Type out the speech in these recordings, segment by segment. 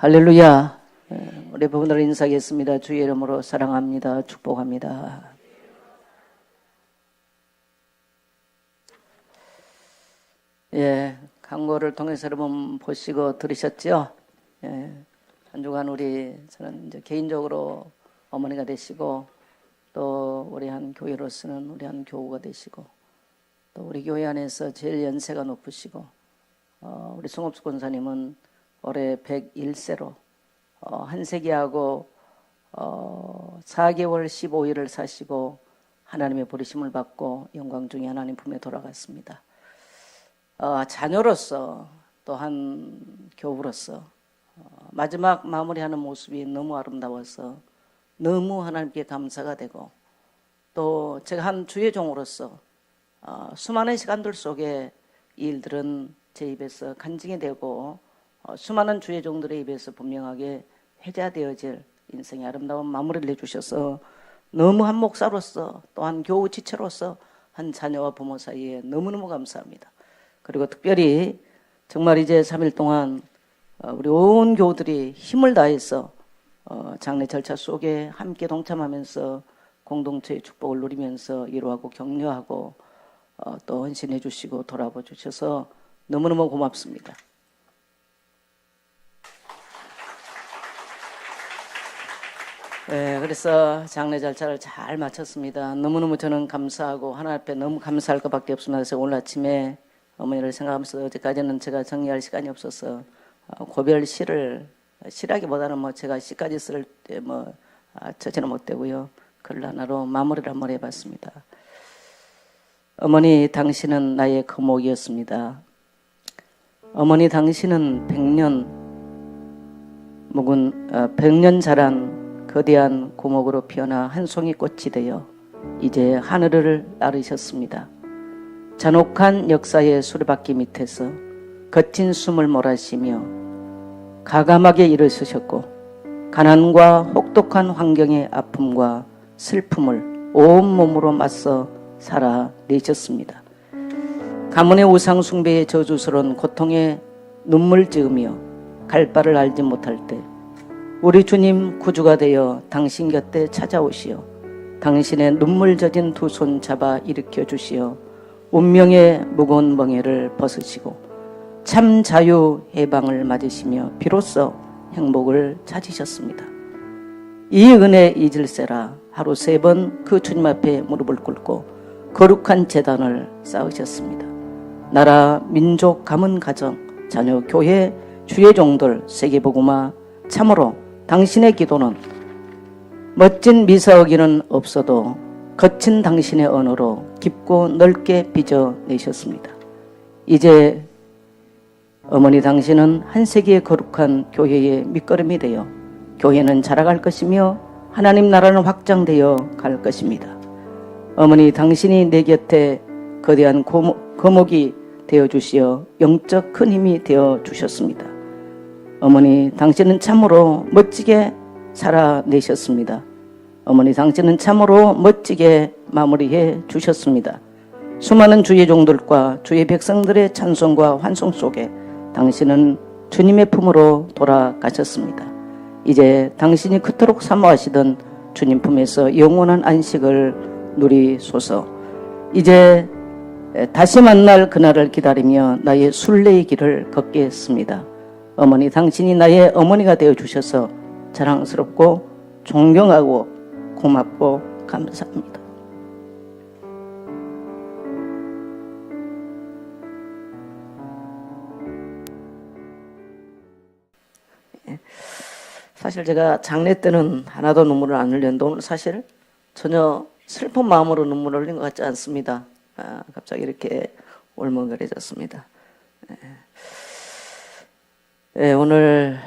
할렐루야. 우리 부부들을 인사하겠습니다. 주의 이름으로 사랑합니다. 축복합니다. 광고를 통해서 여러분 보시고 들으셨죠? 한 주간 저는 이제 개인적으로 어머니가 되시고, 또 우리 한 교회로서는 우리 한 교우가 되시고, 또 우리 교회 안에서 제일 연세가 높으시고, 우리 송업수 권사님은 올해 101세로 한 세기하고 4개월 15일을 사시고 하나님의 부르심을 받고 영광 중에 하나님 품에 돌아갔습니다. 자녀로서 또한 교우로서 마지막 마무리하는 모습이 너무 아름다워서 너무 하나님께 감사가 되고, 또 제가 한 주의 종으로서 수많은 시간들 속에 이 일들은 제 입에서 간증이 되고 수많은 주의 종들의 입에서 분명하게 회자되어질 인생의 아름다운 마무리를 해주셔서 너무 한 목사로서, 또 한 교우 지체로서, 한 자녀와 부모 사이에 너무너무 감사합니다. 그리고 특별히 정말 이제 3일 동안 우리 온 교우들이 힘을 다해서 장례 절차 속에 함께 동참하면서 공동체의 축복을 누리면서 위로하고 격려하고 또 헌신해 주시고 돌아봐 주셔서 너무너무 고맙습니다. 그래서 장례 절차를 잘 마쳤습니다. 너무너무 저는 감사하고 하나님 앞에 너무 감사할 것밖에 없습니다. 그래서 오늘 아침에 어머니를 생각하면서, 어제까지는 제가 정리할 시간이 없어서 고별 시라기보다는 제가 시까지 쓸 때 저지는 못되고요. 글 하나로 마무리를 한번 해봤습니다. 어머니, 당신은 나의 거목이었습니다. 어머니, 당신은 100년 자란 거대한 고목으로 피어나 한 송이 꽃이 되어 이제 하늘을 나르셨습니다. 잔혹한 역사의 수레바퀴 밑에서 거친 숨을 몰아쉬며 가감하게 일어서셨고, 가난과 혹독한 환경의 아픔과 슬픔을 온몸으로 맞서 살아내셨습니다. 가문의 우상 숭배의 저주스러운 고통에 눈물 지으며 갈 바를 알지 못할 때 우리 주님 구주가 되어 당신 곁에 찾아오시어 당신의 눈물 젖은 두 손 잡아 일으켜 주시어 운명의 무거운 멍에를 벗으시고 참 자유 해방을 맞으시며 비로소 행복을 찾으셨습니다. 이 은혜 잊을세라 하루 3번 그 주님 앞에 무릎을 꿇고 거룩한 제단을 쌓으셨습니다. 나라, 민족, 가문, 가정, 자녀, 교회, 주의 종들, 세계복음화, 참으로 당신의 기도는 멋진 미사어기는 없어도 거친 당신의 언어로 깊고 넓게 빚어내셨습니다. 이제 어머니, 당신은 한 세기의 거룩한 교회의 밑거름이 되어 교회는 자라갈 것이며 하나님 나라는 확장되어 갈 것입니다. 어머니, 당신이 내 곁에 거대한 거목이 되어주시어 영적 큰 힘이 되어주셨습니다. 어머니, 당신은 참으로 멋지게 살아내셨습니다. 어머니, 당신은 참으로 멋지게 마무리해 주셨습니다. 수많은 주의 종들과 주의 백성들의 찬송과 환송 속에 당신은 주님의 품으로 돌아가셨습니다. 이제 당신이 그토록 사모하시던 주님 품에서 영원한 안식을 누리소서. 이제 다시 만날 그날을 기다리며 나의 순례의 길을 걷겠습니다. 어머니, 당신이 나의 어머니가 되어주셔서 자랑스럽고 존경하고 고맙고 감사합니다. 사실 제가 장례 때는 하나도 눈물을 안 흘렸는데 오늘 사실 전혀 슬픈 마음으로 눈물을 흘린 것 같지 않습니다. 갑자기 이렇게 울먹거려졌습니다. 오늘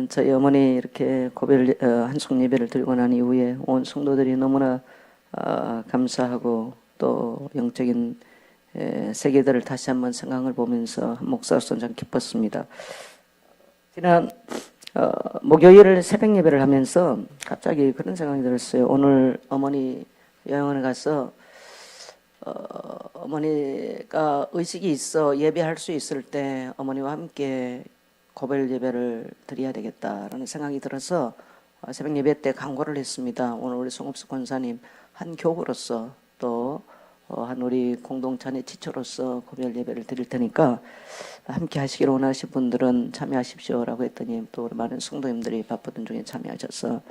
저희 어머니 이렇게 고별 한송 예배를 드리고 난 이후에 온 성도들이 너무나 감사하고 또 영적인 세계들을 다시 한번 생각을 보면서 목사로서 참 기뻤습니다. 지난 목요일 새벽 예배를 하면서 갑자기 그런 생각이 들었어요. 오늘 어머니 여행원에 가서 어머니가 의식이 있어 예배할 수 있을 때 어머니와 함께 고별 예배를 드려야 되겠다라는 생각이 들어서 새벽 예배 때 강구를 했습니다. 오늘 우리 송업수 권사님 한 교구로서 또 한 우리 공동찬의 지초로서 고별 예배를 드릴 테니까 함께 하시기를 원하신 분들은 참여하십시오라고 했더니 또 우리 많은 성도님들이 바쁘던 중에 참여하셔서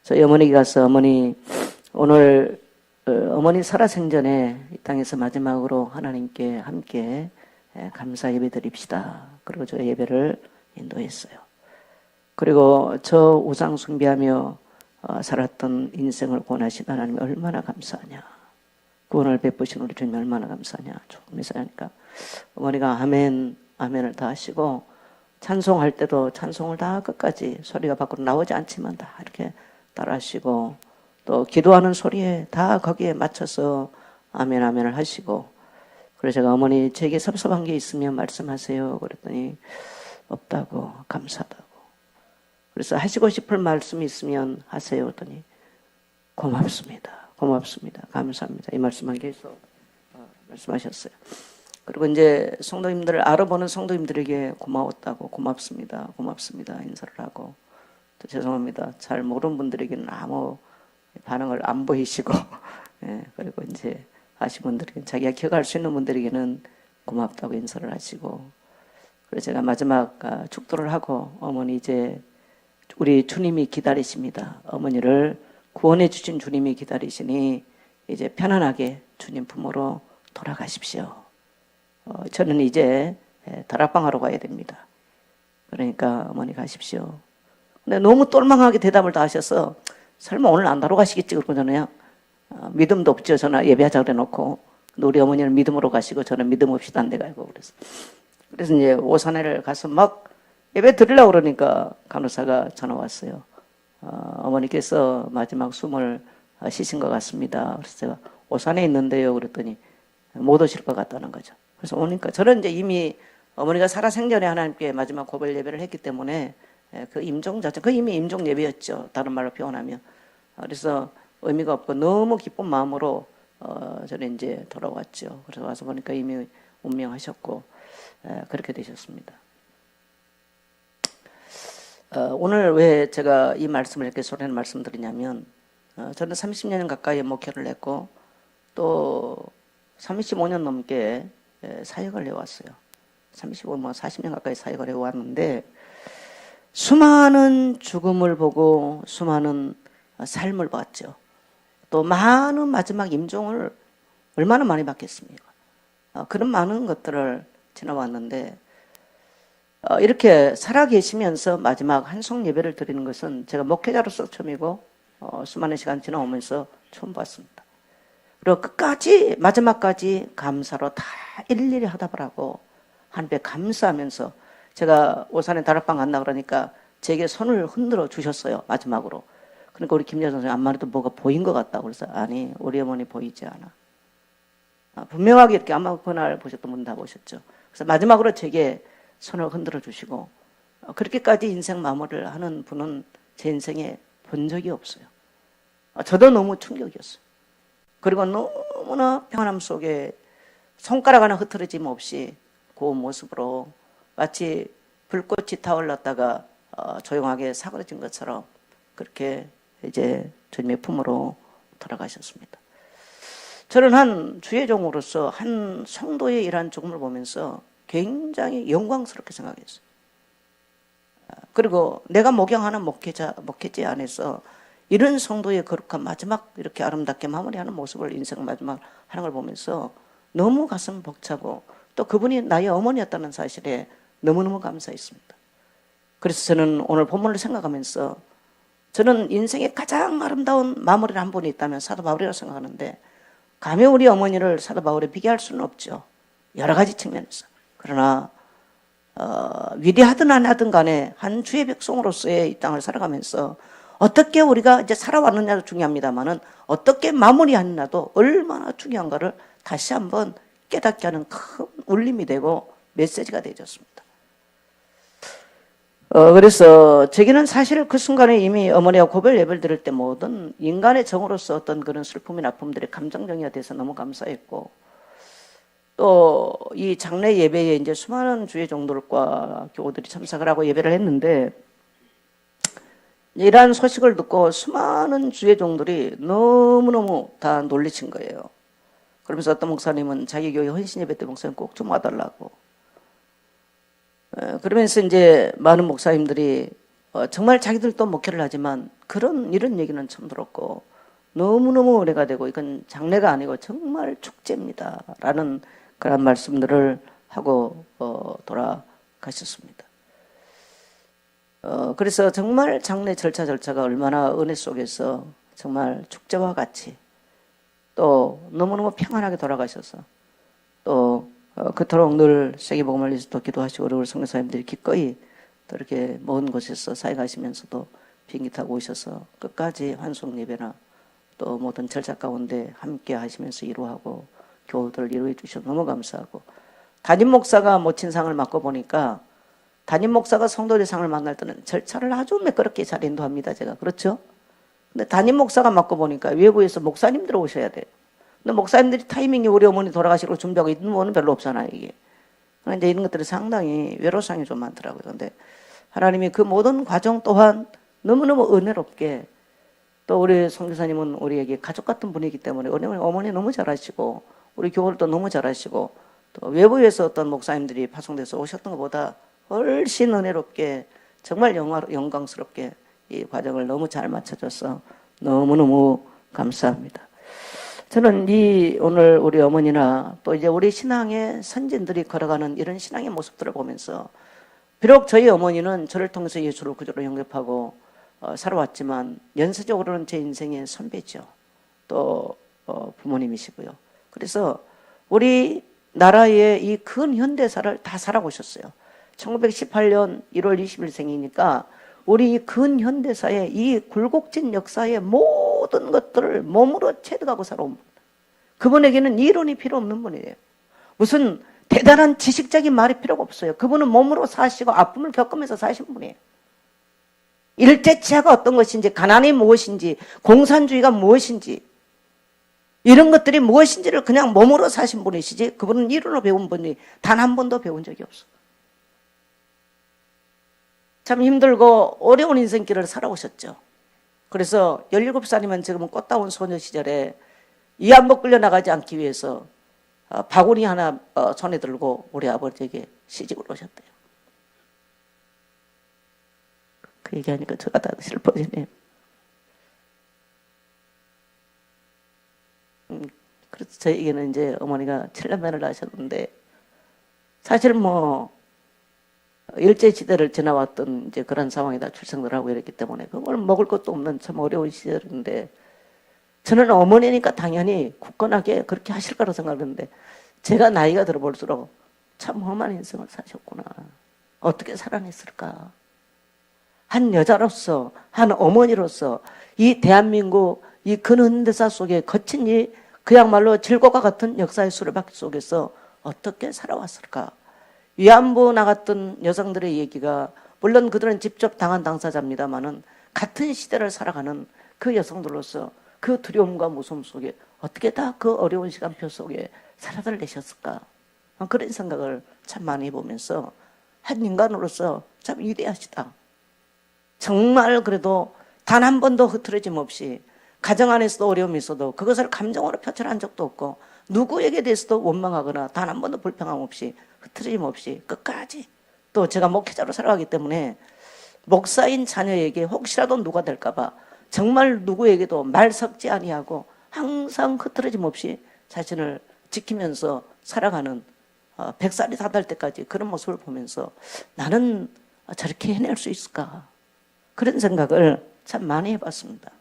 저희 어머니께 가서 어머니 오늘 어머니 살아생전에 이 땅에서 마지막으로 하나님께 함께 감사 예배 드립시다. 그리고 저 예배를 인도했어요. 그리고 저 우상 숭배하며 살았던 인생을 구원하신 하나님 얼마나 감사하냐. 구원을 베푸신 우리 주님 얼마나 감사하냐. 조금에서 하니까 어머니가 아멘, 아멘을 다 하시고 찬송할 때도 찬송을 다 끝까지 소리가 밖으로 나오지 않지만 다 이렇게 따라하시고 또 기도하는 소리에 다 거기에 맞춰서 아멘, 아멘을 하시고 그래서 제가 어머니 제게 섭섭한 게 있으면 말씀하세요. 그랬더니 없다고 감사하다고. 그래서 하시고 싶을 말씀이 있으면 하세요. 그랬더니 고맙습니다. 고맙습니다. 감사합니다. 이 말씀만 계속 말씀하셨어요. 그리고 이제 성도님들을 알아보는 성도님들에게 고마웠다고 고맙습니다. 고맙습니다. 인사를 하고 또 죄송합니다. 잘 모르는 분들에게는 아무 반응을 안 보이시고 예, 그리고 이제 아신 분들에게 자기가 기억할 수 있는 분들에게는 고맙다고 인사를 하시고 그래서 제가 마지막 축도를 하고 어머니 이제 우리 주님이 기다리십니다. 어머니를 구원해 주신 주님이 기다리시니 이제 편안하게 주님 품으로 돌아가십시오. 저는 이제 다락방하러 가야 됩니다. 그러니까 어머니 가십시오. 근데 너무 똘망하게 대답을 다 하셔서 설마 오늘 안 돌아가시겠지 그러고 저는요. 믿음도 없죠. 저는 예배하자 그래놓고 우리 어머니는 믿음으로 가시고 저는 믿음 없이 딴 데 가고 그래서 이제 오산에를 가서 막 예배 드리려고 그러니까 간호사가 전화 왔어요. 어머니께서 마지막 숨을 쉬신 것 같습니다. 그래서 제가 오산에 있는데요. 그랬더니 못 오실 것 같다는 거죠. 그래서 오니까 저는 이제 이미 어머니가 살아생전에 하나님께 마지막 고별 예배를 했기 때문에 그 임종 자체, 그 이미 임종 예배였죠. 다른 말로 표현하면. 그래서 의미가 없고 너무 기쁜 마음으로 저는 이제 돌아왔죠. 그래서 와서 보니까 이미 운명하셨고 그렇게 되셨습니다. 오늘 왜 제가 이 말씀을 이렇게 소리내는 말씀드리냐면 저는 30년 가까이 목회를 했고 또 35년 넘게 사역을 해왔어요. 35년, 40년 가까이 사역을 해왔는데 수많은 죽음을 보고 수많은 삶을 봤죠. 또 많은 마지막 임종을 얼마나 많이 받겠습니까? 그런 많은 것들을 지나왔는데 이렇게 살아계시면서 마지막 한송 예배를 드리는 것은 제가 목회자로서 처음이고 수많은 시간 지나오면서 처음 봤습니다. 그리고 끝까지 마지막까지 감사로 다 일일이 하답을 하고 하나님께 감사하면서 제가 오산에 다락방 간다 그러니까 제게 손을 흔들어 주셨어요. 마지막으로. 그러니까 우리 김여정 선생님 안만해도 뭐가 보인 것 같다고 그래서 아니 우리 어머니 보이지 않아. 분명하게 이렇게 아마 그날 보셨던 분 다 보셨죠. 그래서 마지막으로 제게 손을 흔들어 주시고 그렇게까지 인생 마무리를 하는 분은 제 인생에 본 적이 없어요. 저도 너무 충격이었어요. 그리고 너무나 평안함 속에 손가락 하나 흐트러짐 없이 그 모습으로 마치 불꽃이 타올랐다가 조용하게 사그러진 것처럼 그렇게 이제 주님의 품으로 돌아가셨습니다. 저는 한 주의 종으로서 한 성도의 이러한 죽음을 보면서 굉장히 영광스럽게 생각했어요. 그리고 내가 목양하는 목회제 안에서 이런 성도의 거룩한 마지막 이렇게 아름답게 마무리하는 모습을 인생 마지막 하는 걸 보면서 너무 가슴 벅차고 또 그분이 나의 어머니였다는 사실에 너무너무 감사했습니다. 그래서 저는 오늘 본문을 생각하면서 저는 인생의 가장 아름다운 마무리를 한 분이 있다면 사도 바울이라고 생각하는데 감히 우리 어머니를 사도 바울에 비교할 수는 없죠. 여러 가지 측면에서. 그러나 위대하든 안 하든 간에 한 주의 백성으로서의 이 땅을 살아가면서 어떻게 우리가 이제 살아왔느냐도 중요합니다만은 어떻게 마무리하느냐도 얼마나 중요한가를 다시 한번 깨닫게 하는 큰 울림이 되고 메시지가 되어졌습니다. 그래서 저기는 사실 그 순간에 이미 어머니가 고별 예배를 드릴 때 모든 인간의 정으로서 어떤 그런 슬픔이나 아픔들이 감정정리가 돼서 너무 감사했고, 또 이 장례 예배에 이제 수많은 주의 종들과 교우들이 참석을 하고 예배를 했는데, 이러한 소식을 듣고 수많은 주의 종들이 너무너무 다 놀리친 거예요. 그러면서 어떤 목사님은 자기 교회 헌신 예배 때 목사님 꼭 좀 와달라고. 그러면서 이제 많은 목사님들이 정말 자기들도 목회를 하지만 이런 얘기는 처음 들었고 너무너무 은혜가 되고 이건 장례가 아니고 정말 축제입니다 라는 그런 말씀들을 하고 돌아가셨습니다. 그래서 정말 장례 절차가 얼마나 은혜 속에서 정말 축제와 같이 또 너무너무 평안하게 돌아가셔서 또 그토록 늘 세계복음을 위해서 또 기도하시고 우리 선교사님들이 기꺼이 또 이렇게 먼 곳에서 사역하시면서도 비행기 타고 오셔서 끝까지 환송 예배나 또 모든 절차 가운데 함께 하시면서 이루하고 교우들을 이루어 주셔서 너무 감사하고, 담임 목사가 모친 상을 맡고 보니까 담임 목사가 성도의 상을 만날 때는 절차를 아주 매끄럽게 잘 인도합니다. 제가 그렇죠? 근데 담임 목사가 맡고 보니까 외부에서 목사님들 오셔야 돼요. 근데 목사님들이 타이밍이 우리 어머니 돌아가시고 준비하고 있는 분은 별로 없잖아요, 이게. 그런데 이런 것들이 상당히 외로상이 좀 많더라고요. 근데 하나님이 그 모든 과정 또한 너무너무 은혜롭게, 또 우리 선교사님은 우리에게 가족 같은 분이기 때문에 어머니 너무 잘하시고 우리 교우들도 너무 잘하시고 또 외부에서 어떤 목사님들이 파송돼서 오셨던 것보다 훨씬 은혜롭게 정말 영광스럽게 이 과정을 너무 잘 맞춰줘서 너무너무 감사합니다. 저는 오늘 우리 어머니나 또 이제 우리 신앙의 선진들이 걸어가는 이런 신앙의 모습들을 보면서 비록 저희 어머니는 저를 통해서 예수를 구주로 영접하고 살아왔지만 연쇄적으로는 제 인생의 선배죠. 또 부모님이시고요. 그래서 우리 나라의 이 근현대사를 다 살아오셨어요. 1918년 1월 20일생이니까 우리 이 근현대사의 이 굴곡진 역사의 모든 것들을 몸으로 체득하고 살아온 분. 그분에게는 이론이 필요 없는 분이에요. 무슨 대단한 지식적인 말이 필요가 없어요. 그분은 몸으로 사시고 아픔을 겪으면서 사신 분이에요. 일제치하가 어떤 것인지, 가난이 무엇인지, 공산주의가 무엇인지, 이런 것들이 무엇인지를 그냥 몸으로 사신 분이시지, 그분은 이론으로 배운 분이 단 한 번도 배운 적이 없어. 참 힘들고 어려운 인생길을 살아오셨죠. 그래서 17살이면 지금은 꽃다운 소녀 시절에 이한복 끌려나가지 않기 위해서 바구니 하나 손에 들고 우리 아버지에게 시집을 오셨대요. 그 얘기하니까 제가 다 슬퍼지네요. 그래서 저에게는 이제 어머니가 7년만을 하셨는데, 사실 일제시대를 지나왔던 이제 그런 상황에다 출생을 하고 이랬기 때문에 그걸 먹을 것도 없는 참 어려운 시절인데, 저는 어머니니까 당연히 굳건하게 그렇게 하실 거라고 생각했는데, 제가 나이가 들어볼수록 참 험한 인생을 사셨구나. 어떻게 살아냈을까. 한 여자로서, 한 어머니로서 이 대한민국 이 근현대사 속에 거친 이 그야말로 질곡과 같은 역사의 수레바퀴 속에서 어떻게 살아왔을까. 위안부 나갔던 여성들의 얘기가, 물론 그들은 직접 당한 당사자입니다만은 같은 시대를 살아가는 그 여성들로서 그 두려움과 무서움 속에 어떻게 다 그 어려운 시간표 속에 살아들 내셨을까. 그런 생각을 참 많이 해보면서 한 인간으로서 참 위대하시다. 정말 그래도 단 한 번도 흐트러짐 없이 가정 안에서도 어려움이 있어도 그것을 감정으로 표출한 적도 없고 누구에게 대해서도 원망하거나 단 한 번도 불평함 없이 흐트러짐 없이 끝까지, 또 제가 목회자로 살아가기 때문에 목사인 자녀에게 혹시라도 누가 될까봐 정말 누구에게도 말 섞지 아니하고 항상 흐트러짐 없이 자신을 지키면서 살아가는 100살이 다 될 때까지 그런 모습을 보면서 나는 저렇게 해낼 수 있을까, 그런 생각을 참 많이 해봤습니다.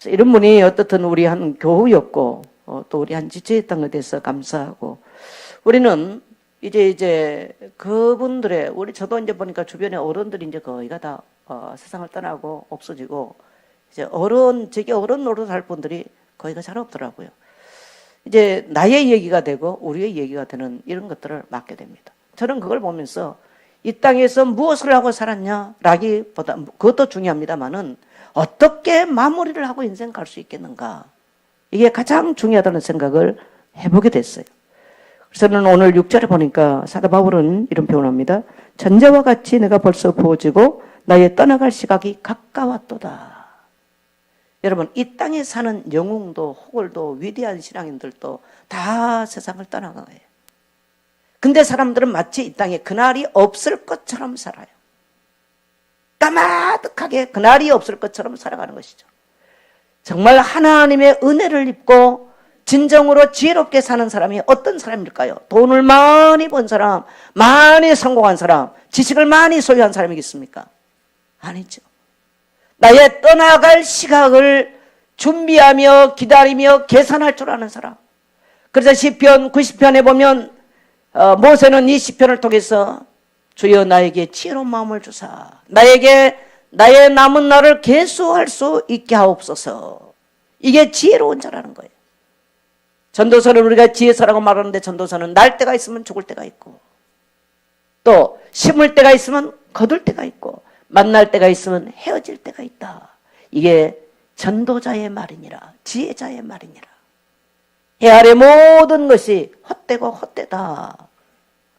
이런 분이 어떻든 우리 한 교우였고 또 우리 한 지체였던 것에 대해서 감사하고, 우리는 이제 그분들의 저도 이제 보니까 주변에 어른들이 이제 거의가 다 세상을 떠나고 없어지고 이제 저기 어른 노릇할 분들이 거의가 잘 없더라고요. 이제 나의 얘기가 되고 우리의 얘기가 되는 이런 것들을 맡게 됩니다. 저는 그걸 보면서 이 땅에서 무엇을 하고 살았냐 라기보다 그것도 중요합니다만은 어떻게 마무리를 하고 인생 갈 수 있겠는가, 이게 가장 중요하다는 생각을 해보게 됐어요. 그래서 저는 오늘 6절에 보니까 사도 바울은 이런 표현을 합니다. 전제와 같이 내가 벌써 부어지고 나의 떠나갈 시각이 가까웠도다. 여러분, 이 땅에 사는 영웅도 호걸도 위대한 신앙인들도 다 세상을 떠나간 거예요. 근데 사람들은 마치 이 땅에 그날이 없을 것처럼 살아요. 까마득하게 그날이 없을 것처럼 살아가는 것이죠. 정말 하나님의 은혜를 입고 진정으로 지혜롭게 사는 사람이 어떤 사람일까요? 돈을 많이 번 사람, 많이 성공한 사람, 지식을 많이 소유한 사람이겠습니까? 아니죠. 나의 떠나갈 시각을 준비하며 기다리며 계산할 줄 아는 사람. 그래서 시편 90편에 보면 모세는 이 시편을 통해서 주여 나에게 지혜로운 마음을 주사 나에게 나의 남은 날을 계수할 수 있게 하옵소서. 이게 지혜로운 자라는 거예요. 전도서는 우리가 지혜서라고 말하는데 전도서는 날 때가 있으면 죽을 때가 있고 또 심을 때가 있으면 거둘 때가 있고 만날 때가 있으면 헤어질 때가 있다. 이게 전도자의 말이니라, 지혜자의 말이니라. 해 아래 모든 것이 헛되고 헛되다.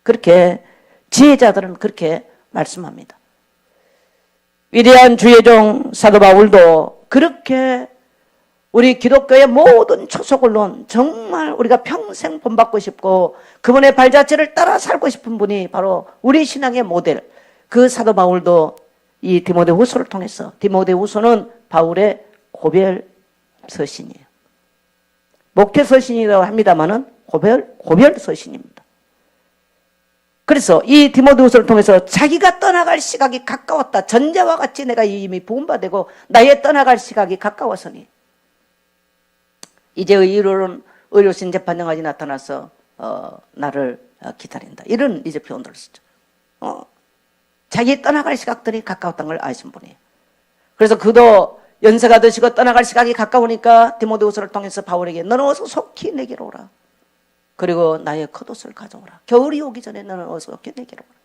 그렇게 지혜자들은 그렇게 말씀합니다. 위대한 주의 종 사도 바울도 그렇게 우리 기독교의 모든 초석을 놓은 정말 우리가 평생 본받고 싶고 그분의 발자취를 따라 살고 싶은 분이 바로 우리 신앙의 모델, 그 사도 바울도 이 디모데후서를 통해서, 디모데후서는 바울의 고별 서신이에요. 목회 서신이라고 합니다만은 고별 서신입니다. 그래서 이 디모데후서를 통해서 자기가 떠나갈 시각이 가까웠다. 전자와 같이 내가 이미 부음받고 나의 떠나갈 시각이 가까워서니 이제 의로신 재판장까지 나타나서 나를 기다린다. 이런 이제 표현들을 쓰죠. 자기 떠나갈 시각들이 가까웠다는 걸 아신 분이에요. 그래서 그도 연세가 드시고 떠나갈 시각이 가까우니까 디모데후서를 통해서 바울에게 너는 어서 속히 내게로 오라. 그리고 나의 겉옷을 가져오라. 겨울이 오기 전에 너는 어서 속히 내게로 오라.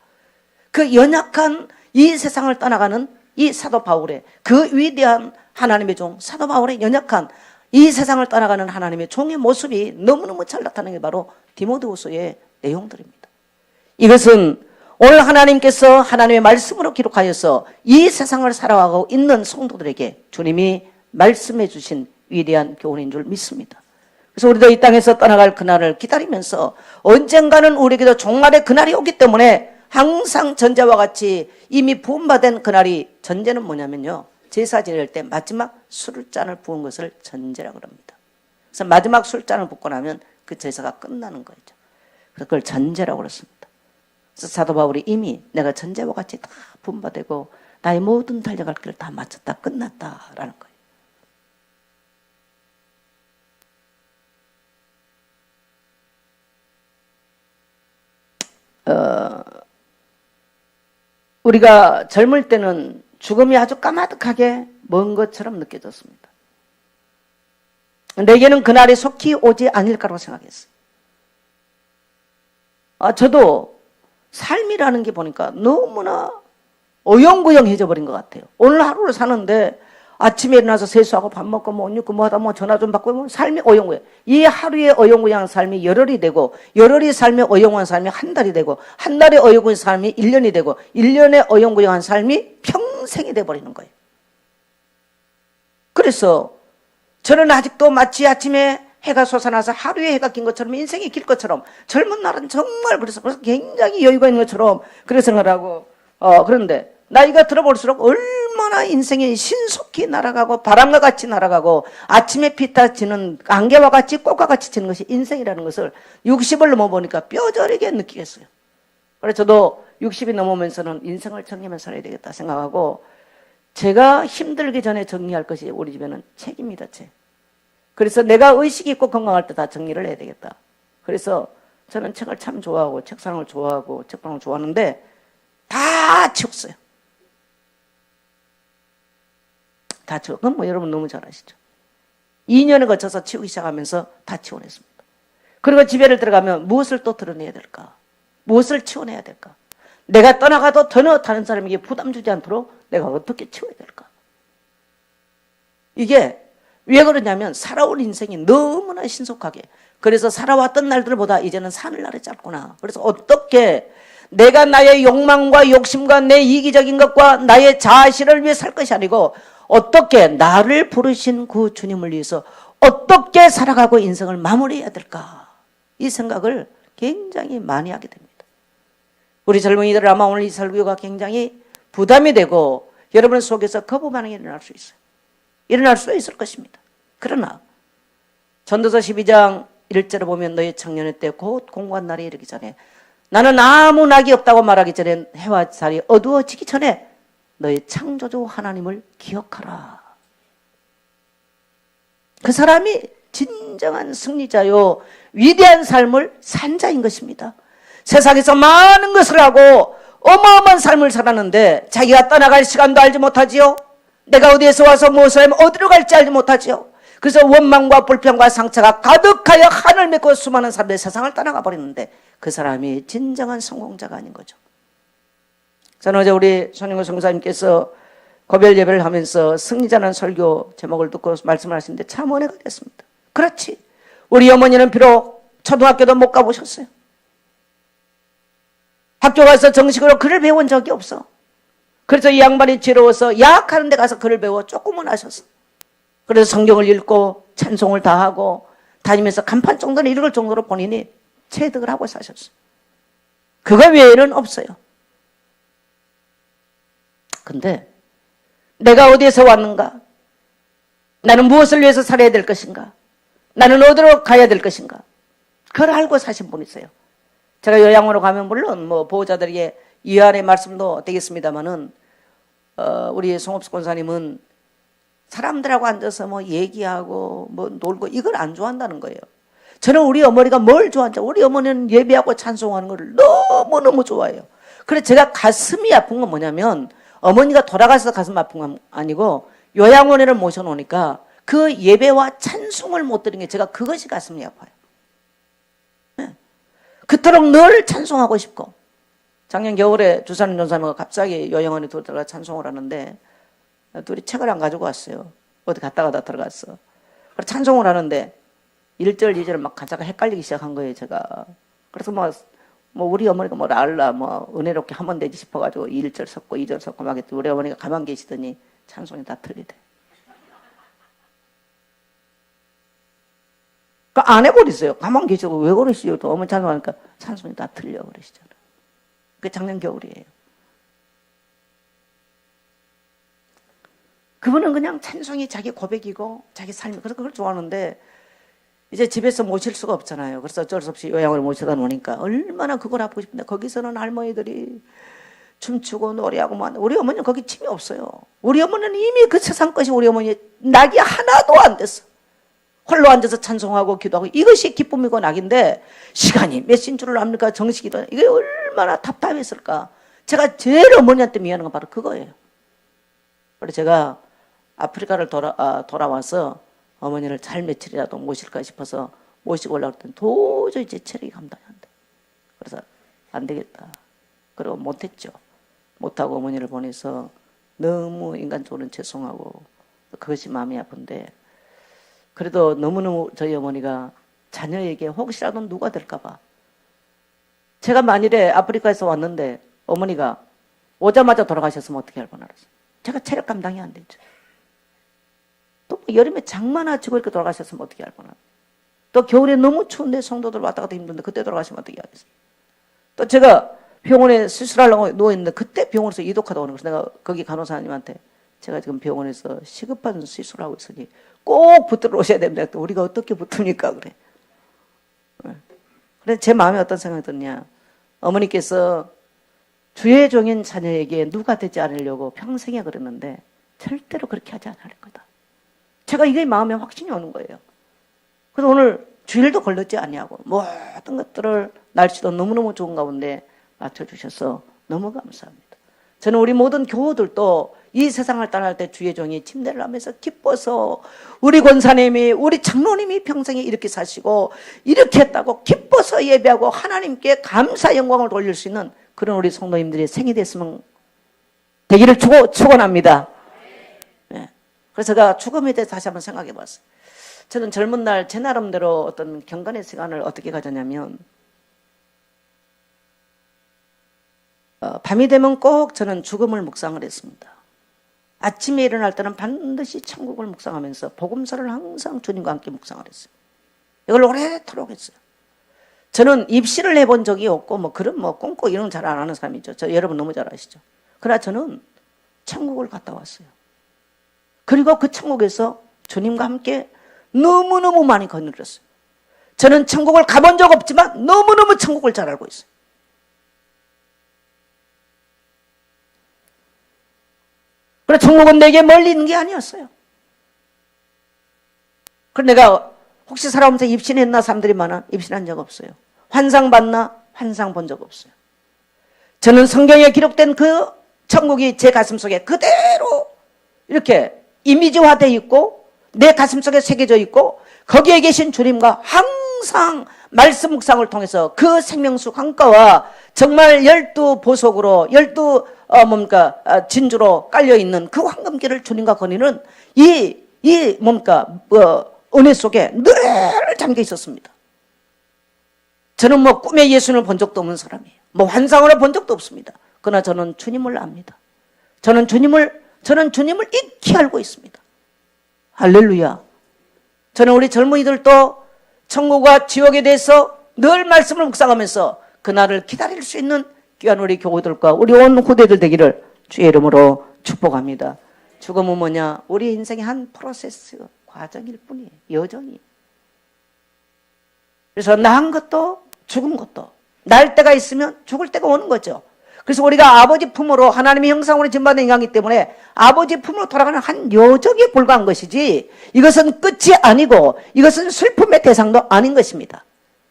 그 연약한 이 세상을 떠나가는 이 사도 바울의 그 위대한 하나님의 종 사도 바울의 연약한 이 세상을 떠나가는 하나님의 종의 모습이 너무너무 잘 나타나는 게 바로 디모데후서의 내용들입니다. 이것은 오늘 하나님께서 하나님의 말씀으로 기록하여서 이 세상을 살아가고 있는 성도들에게 주님이 말씀해 주신 위대한 교훈인 줄 믿습니다. 그래서 우리도 이 땅에서 떠나갈 그날을 기다리면서 언젠가는 우리에게도 종말의 그날이 오기 때문에 항상 전제와 같이 이미 부음받은 그날이, 전제는 뭐냐면요, 제사 지낼 때 마지막 술잔을 부은 것을 전제라고 합니다. 그래서 마지막 술잔을 붓고 나면 그 제사가 끝나는 거죠. 그래서 그걸 전제라고 그랬습니다. 그래서 사도 바울이 이미 내가 전제와 같이 다 부음받고 나의 모든 달려갈 길을 다 마쳤다, 끝났다라는 거예요. 우리가 젊을 때는 죽음이 아주 까마득하게 먼 것처럼 느껴졌습니다. 내게는 그날이 속히 오지 않을 거라고 생각했어요. 저도 삶이라는 게 보니까 너무나 어영부영해져 버린 것 같아요. 오늘 하루를 사는데 아침에 일어나서 세수하고 밥 먹고 뭐 옷 입고 뭐 하다 뭐 전화 좀 받고 뭐 삶이 어영부영. 이 하루의 어영부영한 삶이 열흘이 되고 열흘이 삶의 어영부영한 삶이 한 달이 되고 한 달의 어영부영한 삶이 1년이 되고 1년의 어영부영한 삶이 평생이 돼버리는 거예요. 그래서 저는 아직도 마치 아침에 해가 솟아나서 하루에 해가 긴 것처럼 인생이 길 것처럼 젊은 날은 정말 그래서 굉장히 여유가 있는 것처럼 그래서 생각을 하고 그런데 나이가 들어볼수록 얼마나 인생이 신속히 날아가고 바람과 같이 날아가고 아침에 피타치는 안개와 같이 꽃과 같이 치는 것이 인생이라는 것을 60을 넘어보니까 뼈저리게 느끼겠어요. 그래서 저도 60이 넘으면서는 인생을 정리하면서 살아야 되겠다 생각하고 제가 힘들기 전에 정리할 것이 우리 집에는 책입니다. 책. 그래서 내가 의식이 있고 건강할 때 다 정리를 해야 되겠다. 그래서 저는 책을 참 좋아하고 책상을 좋아하고 책방을 좋아하는데 다 치웠어요. 다 치워. 그건 뭐 여러분 너무 잘 아시죠. 2년을 거쳐서 치우기 시작하면서 다 치워냈습니다. 그리고 집에를 들어가면 무엇을 또 드러내야 될까? 무엇을 치워내야 될까? 내가 떠나가도 전혀 다른 사람에게 부담 주지 않도록 내가 어떻게 치워야 될까? 이게 왜 그러냐면 살아온 인생이 너무나 신속하게, 그래서 살아왔던 날들보다 이제는 사늘날이 짧구나. 그래서 어떻게 내가 나의 욕망과 욕심과 내 이기적인 것과 나의 자아실을 위해 살 것이 아니고 어떻게 나를 부르신 그 주님을 위해서 어떻게 살아가고 인생을 마무리해야 될까? 이 생각을 굉장히 많이 하게 됩니다. 우리 젊은이들 아마 오늘 이 설교가 굉장히 부담이 되고 여러분 속에서 거부 반응이 일어날 수 있어요. 일어날 수 있을 것입니다. 그러나 전도서 12장 1절에 보면 너희 청년의 때 곧 공고한 날이 이르기 전에 나는 아무 낙이 없다고 말하기 전에 해와 달이 어두워지기 전에 너희 창조주 하나님을 기억하라. 그 사람이 진정한 승리자요 위대한 삶을 산 자인 것입니다. 세상에서 많은 것을 하고 어마어마한 삶을 살았는데 자기가 떠나갈 시간도 알지 못하지요. 내가 어디에서 와서 무엇을 하면 어디로 갈지 알지 못하지요. 그래서 원망과 불평과 상처가 가득하여 한을 맺고 수많은 사람들이 세상을 떠나가 버리는데 그 사람이 진정한 성공자가 아닌 거죠. 저는 어제 우리 손영호 성사님께서 고별 예배를 하면서 승리자라는 설교 제목을 듣고 말씀을 하시는데 참 은혜가 됐습니다. 그렇지. 우리 어머니는 비록 초등학교도 못 가보셨어요. 학교 가서 정식으로 글을 배운 적이 없어. 그래서 이 양반이 지러워서 야학하는 데 가서 글을 배워 조금은 하셨어. 그래서 성경을 읽고 찬송을 다 하고 다니면서 간판 정도는 읽을 정도로 본인이 체득을 하고 사셨어. 그거 외에는 없어요. 근데 내가 어디에서 왔는가? 나는 무엇을 위해서 살아야 될 것인가? 나는 어디로 가야 될 것인가? 그걸 알고 사신 분이세요. 제가 요양원으로 가면 물론 뭐 보호자들에게 이해안의 말씀도 되겠습니다만은 우리 송업수 권사님은 사람들하고 앉아서 뭐 얘기하고 뭐 놀고 이걸 안 좋아한다는 거예요. 저는 우리 어머니가 뭘 좋아하는지, 우리 어머니는 예배하고 찬송하는 걸 너무너무 좋아해요. 그래서 제가 가슴이 아픈 건 뭐냐면 어머니가 돌아가서 가슴 아픈 건 아니고 요양원에를 모셔놓으니까 그 예배와 찬송을 못 드린 게 제가 그것이 가슴이 아파요. 네. 그토록 늘 찬송하고 싶고 작년 겨울에 주사님 전사님과 갑자기 요양원에 들어가 찬송을 하는데 둘이 책을 안 가지고 왔어요. 어디 갔다 가다 들어갔어. 그래서 찬송을 하는데 1절, 2절 막 가다가 헷갈리기 시작한 거예요, 제가. 그래서 뭐 우리 어머니가 뭘 알라, 뭐 은혜롭게 하면 되지 싶어가지고 1절 섞고 2절 섞고 막 했더니 우리 어머니가 가만 계시더니 찬송이 다 틀리대. 그 안 해버리세요. 가만 계시고 왜 그러시죠? 또 어머니 찬송하니까 찬송이 다 틀려 그러시잖아요. 그게 작년 겨울이에요. 그분은 그냥 찬송이 자기 고백이고 자기 삶이, 그래서 그걸 좋아하는데 이제 집에서 모실 수가 없잖아요. 그래서 어쩔 수 없이 요양원을 모셔다 놓으니까 얼마나 그걸 하고 싶은데 거기서는 할머니들이 춤추고 노래하고 뭐 우리 어머니는 거기 침이 없어요. 우리 어머니는 이미 그 세상 것이 우리 어머니의 낙이 하나도 안 됐어. 홀로 앉아서 찬송하고 기도하고 이것이 기쁨이고 낙인데 시간이 몇인 줄을 압니까? 정식이도 이게 얼마나 답답했을까. 제가 제일 어머니한테 미안한 건 바로 그거예요. 그래서 제가 아프리카를 돌아와서 어머니를 잘 며칠이라도 모실까 싶어서 모시고 올라올 땐 도저히 제 체력이 감당이 안 돼. 그래서 안 되겠다. 그리고 못했죠. 못하고 어머니를 보내서 너무 인간적으로는 죄송하고 그것이 마음이 아픈데 그래도 너무너무 저희 어머니가 자녀에게 혹시라도 누가 될까 봐. 제가 만일에 아프리카에서 왔는데 어머니가 오자마자 돌아가셨으면 어떻게 할 뻔했어요. 제가 체력 감당이 안 되죠. 또 여름에 장마나 치고 이렇게 돌아가셨으면 어떻게 할 뻔하고 또 겨울에 너무 추운데 성도들 왔다 갔다 힘든데 그때 돌아가시면 어떻게 하겠어요. 또 제가 병원에 수술하려고 누워있는데 그때 병원에서 이독하다 오는 거예요. 내가 거기 간호사님한테 제가 지금 병원에서 시급한 수술하고 있으니 꼭 붙들어 오셔야 됩니다. 또 우리가 어떻게 붙습니까? 그래. 그래서 제 마음에 어떤 생각이 드냐. 어머니께서 주의 종인 자녀에게 누가 되지 않으려고 평생에 그랬는데 절대로 그렇게 하지 않을 거다. 제가 이게 마음에 확신이 오는 거예요. 그래서 오늘 주일도 걸렸지 않냐고 모든 것들을 날씨도 너무너무 좋은 가운데 맞춰주셔서 너무 감사합니다. 저는 우리 모든 교우들도 이 세상을 떠날 때 주의 종이 침대를 하면서 기뻐서 우리 권사님이 우리 장로님이 평생에 이렇게 사시고 이렇게 했다고 기뻐서 예배하고 하나님께 감사 영광을 돌릴 수 있는 그런 우리 성도님들이 생이 됐으면 되기를 축원합니다. 네. 그래서 제가 죽음에 대해서 다시 한번 생각해 봤어요. 저는 젊은 날 제 나름대로 어떤 경건의 시간을 어떻게 가졌냐면 밤이 되면 꼭 저는 죽음을 묵상을 했습니다. 아침에 일어날 때는 반드시 천국을 묵상하면서 복음서를 항상 주님과 함께 묵상을 했어요. 이걸 오래도록 했어요. 저는 입시를 해본 적이 없고 그런 꿈꾸 이런 거 잘 안 하는 사람이죠. 여러분 너무 잘 아시죠. 그러나 저는 천국을 갔다 왔어요. 그리고 그 천국에서 주님과 함께 너무너무 많이 거느렸어요. 저는 천국을 가본 적 없지만 너무너무 천국을 잘 알고 있어요. 그래, 천국은 내게 멀리 있는 게 아니었어요. 그래, 내가 혹시 살아오면서 입신했나? 사람들이 많아. 입신한 적 없어요. 환상 봤나? 환상 본 적 없어요. 저는 성경에 기록된 그 천국이 제 가슴 속에 그대로 이렇게 이미지화되어 있고 내 가슴 속에 새겨져 있고 거기에 계신 주님과 항상 말씀 묵상을 통해서 그 생명수 강가와 정말 12보석으로 12 진주로 깔려있는 그 황금길을 주님과 거니는 은혜 속에 늘 잠겨 있었습니다. 저는 꿈에 예수님을 본 적도 없는 사람이에요. 환상으로 본 적도 없습니다. 그러나 저는 주님을 압니다. 저는 주님을 익히 알고 있습니다. 할렐루야. 저는 우리 젊은이들도 천국과 지옥에 대해서 늘 말씀을 묵상하면서 그날을 기다릴 수 있는 귀한 우리 교우들과 우리 온 후대들 되기를 주의 이름으로 축복합니다. 죽음은 뭐냐? 우리 인생의 한 프로세스, 과정일 뿐이에요. 여정이. 그래서 난 것도 죽은 것도 날 때가 있으면 죽을 때가 오는 거죠. 그래서 우리가 아버지 품으로 하나님의 형상으로 지음받은 인간이기 때문에 아버지 품으로 돌아가는 한 여정에 불과한 것이지 이것은 끝이 아니고 이것은 슬픔의 대상도 아닌 것입니다.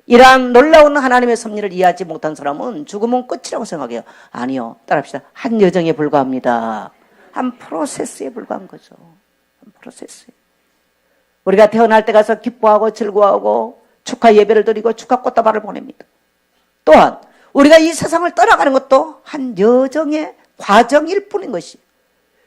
이러한 놀라운 하나님의 섭리를 이해하지 못한 사람은 죽음은 끝이라고 생각해요. 아니요. 따라합시다. 한 여정에 불과합니다. 한 프로세스에 불과한 거죠. 한 프로세스. 우리가 태어날 때 가서 기뻐하고 즐거워하고 축하 예배를 드리고 축하 꽃다발을 보냅니다. 또한 우리가 이 세상을 떠나가는 것도 한 여정의 과정일 뿐인 것이.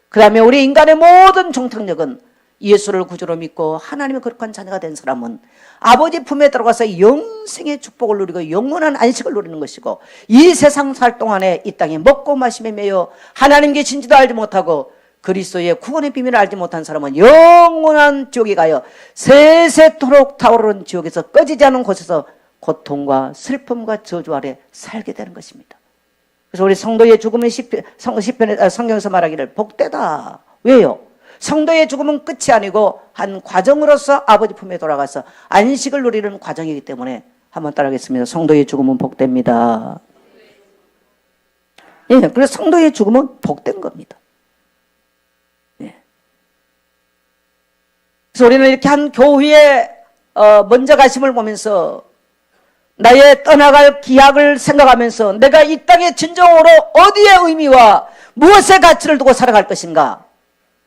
그 다음에 우리 인간의 모든 종착역은 예수를 구주로 믿고 하나님의 거룩한 자녀가 된 사람은 아버지 품에 들어가서 영생의 축복을 누리고 영원한 안식을 누리는 것이고 이 세상 살 동안에 이 땅에 먹고 마시며 매여 하나님 계신지도 알지 못하고 그리스도의 구원의 비밀을 알지 못한 사람은 영원한 지옥에 가요 세세토록 타오르는 지옥에서 꺼지지 않은 곳에서 고통과 슬픔과 저주 아래 살게 되는 것입니다. 그래서 우리 성도의 죽음은 성경에서 말하기를 복되다. 왜요? 성도의 죽음은 끝이 아니고 한 과정으로서 아버지 품에 돌아가서 안식을 누리는 과정이기 때문에 한번 따라하겠습니다. 성도의 죽음은 복됩니다. 예, 그래서 성도의 죽음은 복된 겁니다. 예. 그래서 우리는 이렇게 한 교회에 먼저 가심을 보면서 나의 떠나갈 기약을 생각하면서 내가 이 땅에 진정으로 어디에 의미와 무엇의 가치를 두고 살아갈 것인가?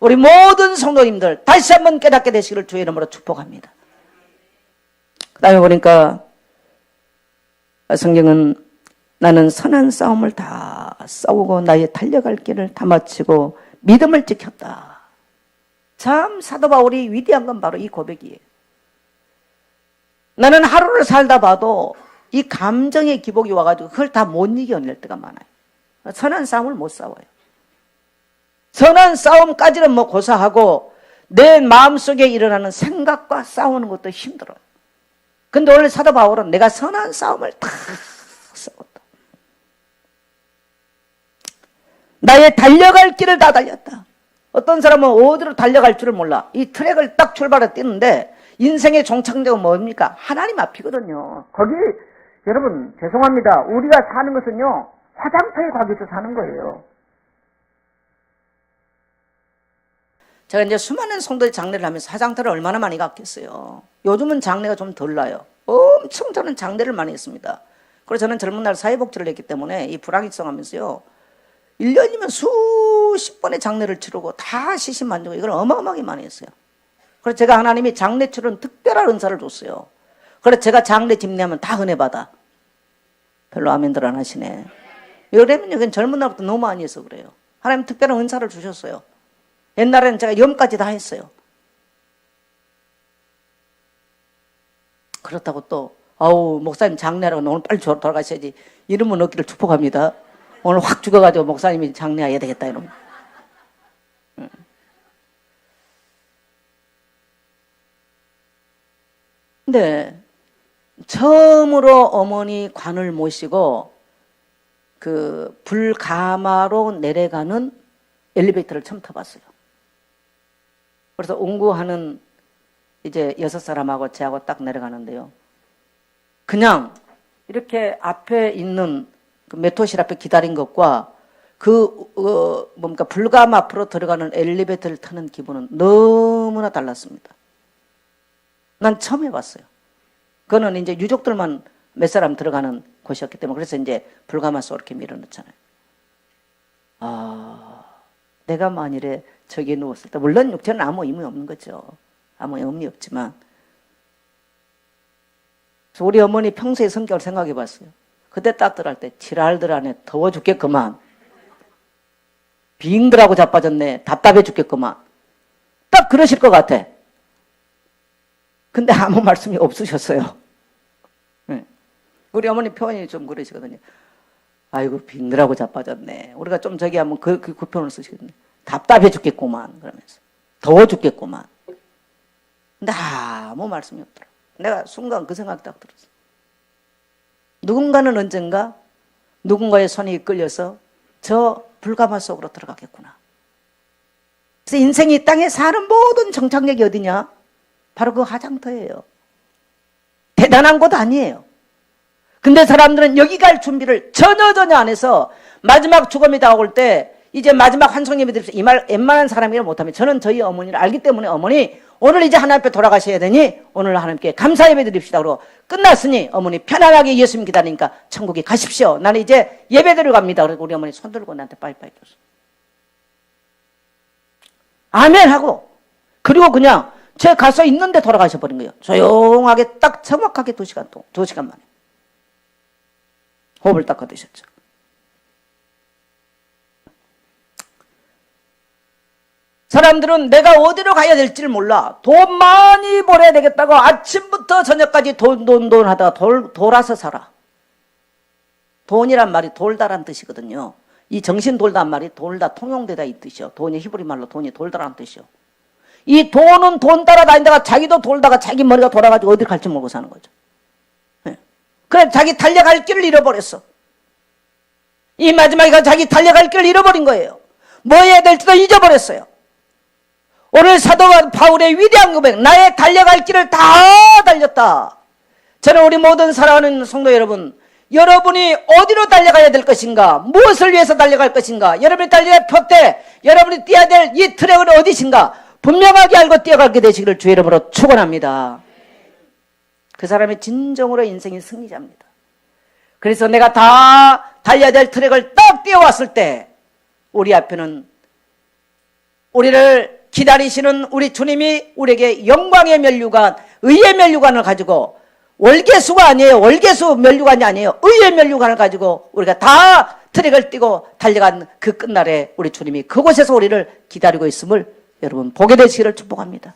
우리 모든 성도님들 다시 한번 깨닫게 되시기를 주의 이름으로 축복합니다. 그 다음에 보니까 성경은 나는 선한 싸움을 다 싸우고 나의 달려갈 길을 다 마치고 믿음을 지켰다. 참 사도 바울이 위대한 건 바로 이 고백이에요. 나는 하루를 살다 봐도 이 감정의 기복이 와가지고 그걸 다 못 이겨낼 때가 많아요. 선한 싸움을 못 싸워요. 선한 싸움까지는 고사하고 내 마음속에 일어나는 생각과 싸우는 것도 힘들어요. 근데 오늘 사도 바울은 내가 선한 싸움을 다 싸웠다. 나의 달려갈 길을 다 달렸다. 어떤 사람은 어디로 달려갈 줄을 몰라. 이 트랙을 딱 출발해 뛰는데 인생의 종착역은 뭡니까? 하나님 앞이거든요. 거기 여러분 죄송합니다. 우리가 사는 것은요 화장터에 가기도 사는 거예요. 제가 이제 수많은 성도의 장례를 하면서 화장터를 얼마나 많이 갔겠어요. 요즘은 장례가 좀 덜 나요. 엄청 저는 장례를 많이 했습니다. 그래서 저는 젊은 날 사회복지를 했기 때문에 이 불황일성 하면서요 1년이면 수십 번의 장례를 치르고 다 시신만지고 이걸 어마어마하게 많이 했어요. 그래서 제가 하나님이 장례 치르는 특별한 은사를 줬어요. 그래서 제가 장례 집례하면 다 은혜 받아. 별로 아멘들 안 하시네. 왜냐면 여긴 젊은 날부터 너무 많이 해서 그래요. 하나님 특별한 은사를 주셨어요. 옛날에는 제가 염까지 다 했어요. 그렇다고 또 아우 목사님 장례라고 오늘 빨리 돌아가셔야지 이러면 얻기를 축복합니다. 오늘 확 죽어가지고 목사님이 장례해야 되겠다 이러면. 근데 처음으로 어머니 관을 모시고 그 불가마로 내려가는 엘리베이터를 처음 타봤어요. 그래서 운구하는 이제 6사람하고 저하고 딱 내려가는데요. 그냥 이렇게 앞에 있는 그 메토실 앞에 기다린 것과 뭡니까 불감 앞으로 들어가는 엘리베이터를 타는 기분은 너무나 달랐습니다. 난 처음 해봤어요. 그거는 이제 유족들만 몇 사람 들어가는 곳이었기 때문에 그래서 이제 불가마서 이렇게 밀어넣잖아요. 아, 내가 만일에 저기에 누웠을 때 물론 육체는 아무 의미 없는 거죠. 아무 의미 없지만 우리 어머니 평소의 성격을 생각해 봤어요. 그때 딱 들어갈 때 지랄들 안에 더워 죽겠구만. 빙들하고 자빠졌네. 답답해 죽겠구만. 딱 그러실 것 같아. 근데 아무 말씀이 없으셨어요. 네. 우리 어머니 표현이 좀 그러시거든요. 아이고 빙들하고 자빠졌네. 우리가 좀 저기 하면 그 표현을 쓰시거든요. 답답해 죽겠구만. 그러면서 더워 죽겠구만. 근데 아무 말씀이 없더라. 내가 순간 그 생각이 딱 들었어. 누군가는 언젠가 누군가의 손이 이끌려서 저 불가마 속으로 들어가겠구나. 그래서 인생이 이 땅에 사는 모든 정착력이 어디냐? 바로 그 화장터예요. 대단한 곳 아니에요. 근데 사람들은 여기 갈 준비를 전혀 안 해서 마지막 죽음이 다가올 때 이제 마지막 환송 예배 드립시다. 이 말 웬만한 사람이 못하면 저는 저희 어머니를 알기 때문에 어머니 오늘 이제 하나님 앞에 돌아가셔야 되니 오늘 하나님께 감사 예배 드립시다. 그러고 끝났으니 어머니 편안하게 예수님 기다리니까 천국에 가십시오. 나는 이제 예배 드리러 갑니다. 그리고 우리 어머니 손 들고 나한테 빠이빠이 줬어. 아멘 하고 그리고 그냥 제 가서 있는데 돌아가셔 버린 거예요. 조용하게 딱 정확하게 2시간 만에 호흡을 딱 거두셨죠. 사람들은 내가 어디로 가야 될지를 몰라. 돈 많이 벌어야 되겠다고 아침부터 저녁까지 돈 하다가 돌아서 살아. 돈이란 말이 돌다란 뜻이거든요. 이 정신 돌다란 말이 돌다 통용되다 이 뜻이요. 돈이 히브리 말로 돈이 돌다란 뜻이요. 이 돈은 돈 따라다니다가 자기도 돌다가 자기 머리가 돌아가지고 어디 갈지 모르고 사는 거죠. 네. 그래 자기 달려갈 길을 잃어버렸어. 이 마지막에 자기 달려갈 길을 잃어버린 거예요. 뭐 해야 될지도 잊어버렸어요. 오늘 사도 바울의 위대한 고백, 나의 달려갈 길을 다 달렸다. 저는 우리 모든 사랑하는 성도 여러분, 여러분이 어디로 달려가야 될 것인가, 무엇을 위해서 달려갈 것인가, 여러분이 달려야 될 표대, 여러분이 뛰어야 될 이 트랙은 어디신가 분명하게 알고 뛰어가게 되시기를 주의 이름으로 축원합니다. 그 사람이 진정으로 인생의 승리자입니다. 그래서 내가 다 달려야 될 트랙을 딱 뛰어왔을 때 우리 앞에는 우리를 기다리시는 우리 주님이 우리에게 영광의 면류관, 의의 면류관을 가지고 월계수가 아니에요. 월계수 면류관이 아니에요. 의의 면류관을 가지고 우리가 다 트랙을 뛰고 달려간 그 끝날에 우리 주님이 그곳에서 우리를 기다리고 있음을 여러분 보게 되시기를 축복합니다.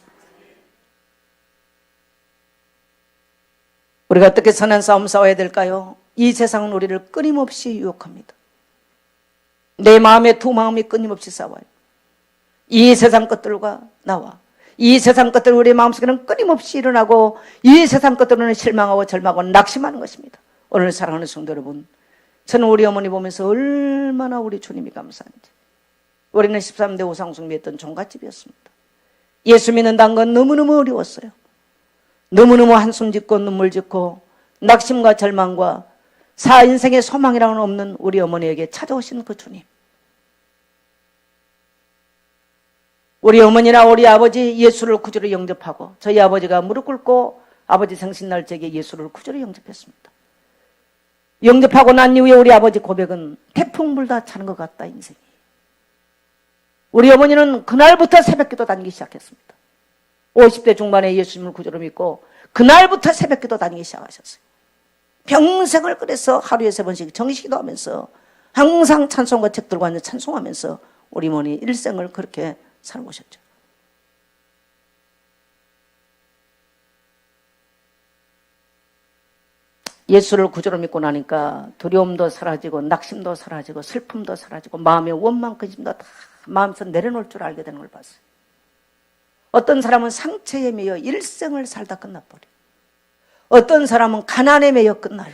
우리가 어떻게 선한 싸움 싸워야 될까요? 이 세상은 우리를 끊임없이 유혹합니다. 내 마음의 두 마음이 끊임없이 싸워요. 이 세상 것들과 나와 이 세상 것들 우리 마음속에는 끊임없이 일어나고 이 세상 것들은 실망하고 절망하고 낙심하는 것입니다. 오늘 사랑하는 성도 여러분, 저는 우리 어머니 보면서 얼마나 우리 주님이 감사한지. 우리는 13대 우상숭배했던 종갓집이었습니다. 예수 믿는다는 건 너무너무 어려웠어요. 너무너무 한숨 짓고 눈물 짓고 낙심과 절망과 인생의 소망이라는 없는 우리 어머니에게 찾아오신 그 주님. 우리 어머니나 우리 아버지 예수를 구주로 영접하고 저희 아버지가 무릎 꿇고 아버지 생신날 제게 예수를 구주로 영접했습니다. 영접하고 난 이후에 우리 아버지 고백은 태풍 불다 차는 것 같다 인생이. 우리 어머니는 그날부터 새벽기도 다니기 시작했습니다. 50대 중반에 예수님을 구주로 믿고 그날부터 새벽기도 다니기 시작하셨어요. 평생을 그래서 하루에 3번씩 정식기도 하면서 항상 찬송가 책 들고 앉아 찬송하면서 우리 어머니 일생을 그렇게 살아오셨죠. 예수를 구주로 믿고 나니까 두려움도 사라지고 낙심도 사라지고 슬픔도 사라지고 마음의 원망 근심도 다 마음에서 내려놓을 줄 알게 되는 걸 봤어요. 어떤 사람은 상처에 매여 일생을 살다 끝나버려요. 어떤 사람은 가난에 매여 끝나요.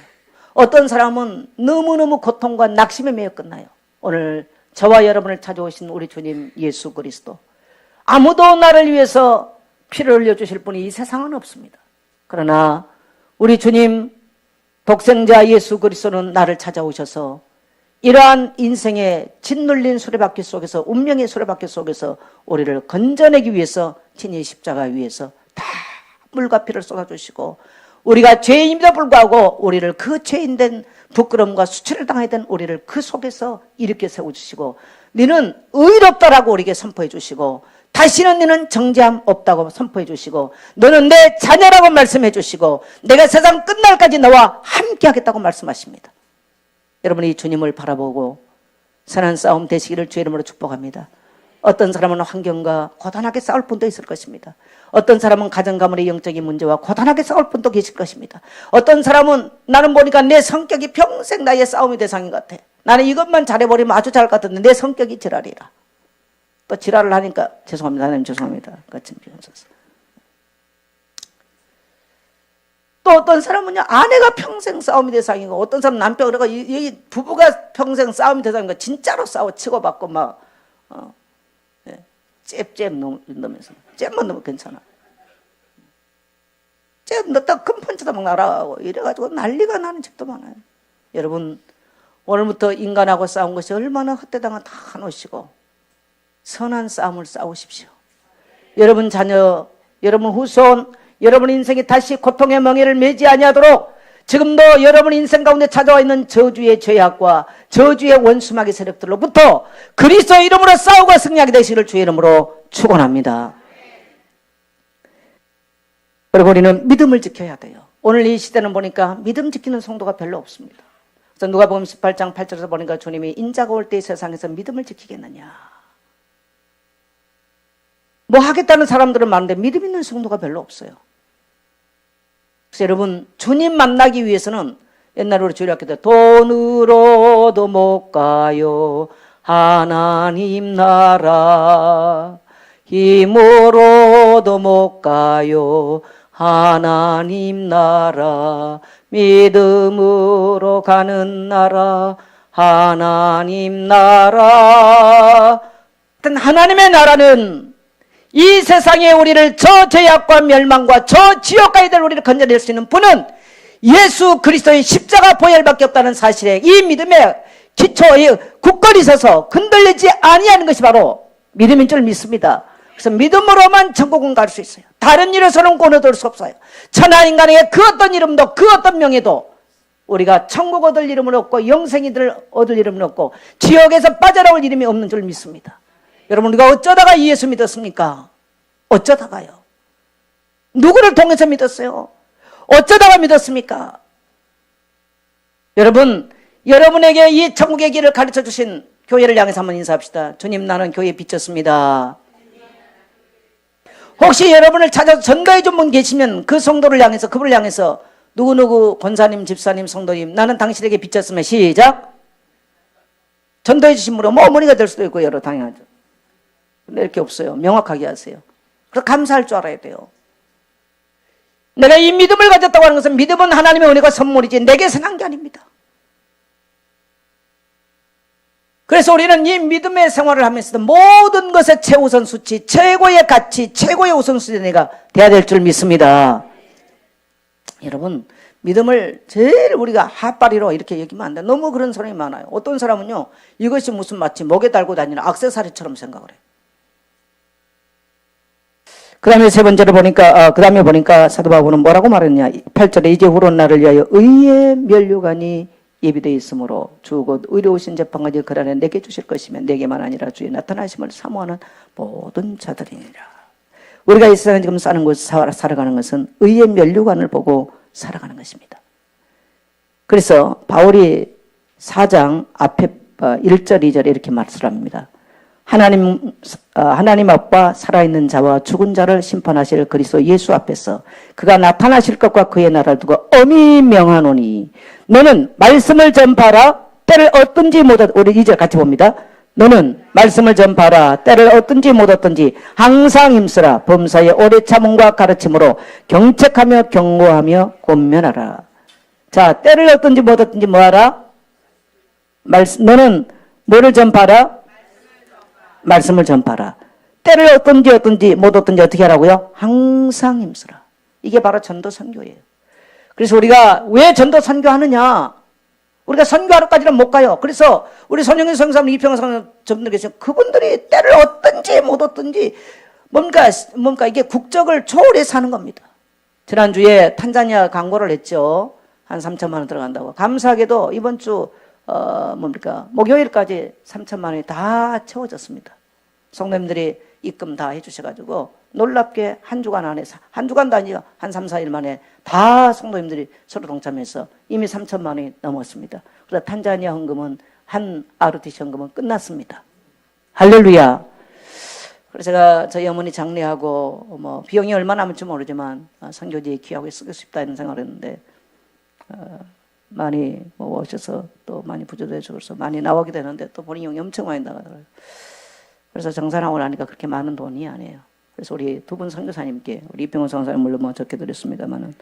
어떤 사람은 너무너무 고통과 낙심에 매여 끝나요. 오늘 저와 여러분을 찾아오신 우리 주님 예수 그리스도, 아무도 나를 위해서 피를 흘려주실 분이 이 세상은 없습니다. 그러나 우리 주님 독생자 예수 그리스도는 나를 찾아오셔서 이러한 인생의 짓눌린 수레바퀴 속에서, 운명의 수레바퀴 속에서 우리를 건져내기 위해서 친히 십자가 위에서 다 물과 피를 쏟아주시고, 우리가 죄인임에도 불구하고 우리를 그 죄인된 부끄러움과 수치를 당해야 된 우리를 그 속에서 이렇게 세워주시고, 너는 의롭다라고 우리에게 선포해 주시고, 다시는 너는 정죄함 없다고 선포해 주시고, 너는 내 자녀라고 말씀해 주시고, 내가 세상 끝날까지 너와 함께 하겠다고 말씀하십니다. 여러분이 주님을 바라보고 선한 싸움 되시기를 주의 이름으로 축복합니다. 어떤 사람은 환경과 고단하게 싸울 분도 있을 것입니다. 어떤 사람은 가정가문의 영적인 문제와 고단하게 싸울 분도 계실 것입니다. 어떤 사람은 나는 보니까 내 성격이 평생 나의 싸움의 대상인 것 같아. 나는 이것만 잘해버리면 아주 잘할 것 같은데 내 성격이 지랄이라. 또 지랄을 하니까 죄송합니다. 하나님 죄송합니다. 같이 비웃었어. 또 어떤 사람은요, 아내가 평생 싸움의 대상이고, 어떤 사람은 남편, 그러니까 이 부부가 평생 싸움의 대상인 거 진짜로 싸워 치고받고 막 잽 넣으면서 잽만 넣으면 괜찮아. 잽 넣었다 큰 펀치도 막 날아가고 이래가지고 난리가 나는 집도 많아요. 여러분, 오늘부터 인간하고 싸운 것이 얼마나 헛되당한 다 놓으시고 선한 싸움을 싸우십시오. 여러분 자녀, 여러분 후손, 여러분 인생이 다시 고통의 멍에를 매지 아니하도록 지금도 여러분 인생 가운데 찾아와 있는 저주의 죄악과 저주의 원수마귀 세력들로부터 그리스도 이름으로 싸우고 승리하게 되시기를 주의 이름으로 축원합니다. 그리고 우리는 믿음을 지켜야 돼요. 오늘 이 시대는 보니까 믿음 지키는 성도가 별로 없습니다. 그래서 누가복음 18장 8절에서 보니까 주님이 인자가 올 때 이 세상에서 믿음을 지키겠느냐. 뭐 하겠다는 사람들은 많은데 믿음 있는 성도가 별로 없어요. 그래서 여러분, 주님 만나기 위해서는 옛날에 우리 주일학교 때 돈으로도 못 가요 하나님 나라, 힘으로도 못 가요 하나님 나라, 믿음으로 가는 나라 하나님 나라. 하나님의 나라는 이 세상에 우리를 저 죄악과 멸망과 저 지옥까지 될 우리를 건져낼 수 있는 분은 예수 그리스도의 십자가 보혈밖에 없다는 사실에 이 믿음의 기초에 굳건히 서서 흔들리지 아니하는 것이 바로 믿음인 줄 믿습니다. 그래서 믿음으로만 천국은 갈 수 있어요. 다른 일에서는 권을 얻을 수 없어요. 천하 인간에게 그 어떤 이름도 그 어떤 명예도 우리가 천국 얻을 이름을 얻고 영생이들 얻을 이름을 얻고 지옥에서 빠져나올 이름이 없는 줄 믿습니다. 여러분, 우리가 어쩌다가 이 예수 믿었습니까? 어쩌다가요? 누구를 통해서 믿었어요? 어쩌다가 믿었습니까? 여러분, 여러분에게 이 천국의 길을 가르쳐 주신 교회를 향해서 한번 인사합시다. 주님, 나는 교회에 비쳤습니다. 혹시 여러분을 찾아서 전도해 준 분 계시면 그 성도를 향해서, 그분을 향해서 누구누구 권사님, 집사님, 성도님, 나는 당신에게 비쳤으면 시작. 전도해 주신 분은 뭐 어머니가 될 수도 있고 여러 당연하죠. 근데 이렇게 없어요. 명확하게 하세요. 그래서 감사할 줄 알아야 돼요. 내가 이 믿음을 가졌다고 하는 것은 믿음은 하나님의 은혜가 선물이지 내게서 난 게 아닙니다. 그래서 우리는 이 믿음의 생활을 하면서도 모든 것의 최우선 수치, 최고의 가치, 최고의 우선순위가 내가 돼야 될 줄 믿습니다. 여러분, 믿음을 제일 우리가 핫바리로 이렇게 여기면 안 돼. 너무 그런 사람이 많아요. 어떤 사람은요, 이것이 무슨 마치 목에 달고 다니는 액세서리처럼 생각을 해요. 그 다음에 세 번째로 보니까, 그 다음에 보니까 사도 바울은 뭐라고 말했냐. 8절에 이제 후로 나를 위하여 의의 면류관이 예비되어 있으므로 주 곧 의로우신 재판관이 그 안에 내게 주실 것이면 내게만 아니라 주의 나타나심을 사모하는 모든 자들이니라. 우리가 이 세상에 지금 사는 곳, 살아가는 것은 의의 면류관을 보고 살아가는 것입니다. 그래서 바울이 4장 앞에 1절, 2절에 이렇게 말씀합니다. 하나님 아빠 살아있는 자와 죽은 자를 심판하실 그리스도 예수 앞에서 그가 나타나실 것과 그의 나라를 두고 엄히 명하노니 너는 말씀을 전파하라. 때를 얻든지 못 얻든지. 우리 2절 같이 봅니다. 너는 말씀을 전파하라. 때를 얻든지 못 얻든지 항상 힘쓰라. 범사에 오래 참음과 가르침으로 경책하며 경고하며 권면하라. 자, 때를 얻든지 못 얻든지 뭐하라? 너는 뭐를 전파하라? 말씀을 전파하라. 때를 얻든지 못 얻든지 어떻게 하라고요? 항상 힘쓰라. 이게 바로 전도 선교예요. 그래서 우리가 왜 전도 선교하느냐? 우리가 선교하러까지는 못 가요. 그래서 우리 손영인 성사님, 이평상 전분들 계시죠. 그분들이 때를 얻든지 못 얻든지 뭔가 이게 국적을 초월해서 하는 겁니다. 지난주에 탄자니아 광고를 했죠. 한 3천만 원 들어간다고. 감사하게도 이번 주 목요일까지 3천만 원이 다 채워졌습니다. 성도님들이 입금 다 해주셔가지고 놀랍게 한 주간 안에, 한 주간도 아니요, 한 3, 4일 만에 다 성도님들이 서로 동참해서 이미 3천만 원이 넘었습니다. 그래서 탄자니아 헌금은, 한 RTC 헌금은 끝났습니다. 할렐루야. 그래서 제가 저희 어머니 장례하고 비용이 얼마나 남을지 모르지만 선교지에 기여하고 쓰고 싶다 이런 생각을 했는데 많이 오셔서 또 많이 부조돼 주셔서 많이 나오게 되는데 또 본인이 엄청 많이 나가더라고요. 그래서 정산하고 나니까 그렇게 많은 돈이 아니에요. 그래서 우리 두 분 선교사님께, 우리 이병헌 선교사님 물론 적혀드렸습니다만은